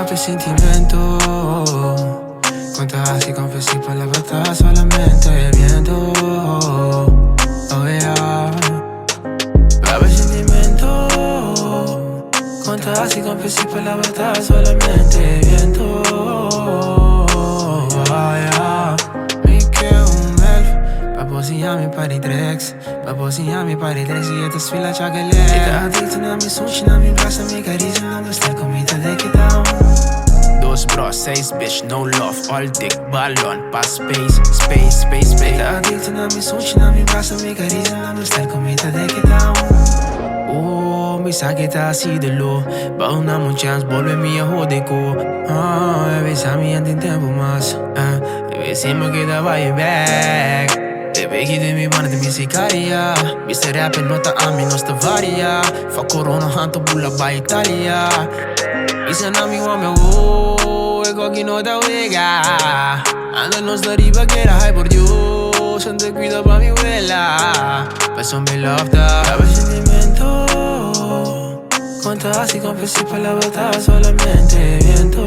tu sentimiento. Cuántas y confesé palabras solamente el viento. Oh yeah. Bebe sentimiento. Cuántas y confesé palabras solamente el viento. Oh yeah. Mi che un elf. Paposinami pari Drex. Paposinami pari Drex. E te sfila ciò che lei. E da addict na mi suci na mi brasa mi caricia. Não stai comida de que down. Dos bros, 6 bitch, no love. All dick, ballon, pass space, space, space, space. Da addict na mi suci na mi brasa mi caricia. Não stai comida de que down. Oh, mi sa que tá así de lo. Va una chance, volve-me a joder co. Besame antes em tempo mas. Se me queda vai back. Bebe que de mi bana de mi sicaria. Viste rap nota a mi nostra varia. Fa corona hanto bulla ba Italia. Isa na mi wame wo. E coqui nota wega. Anda nos deriva que era high por Dios. Ande cuida pa mi abuela. Peso mi love da. Cabe sentimiento. Cuántas y confesé palabras solamente viento.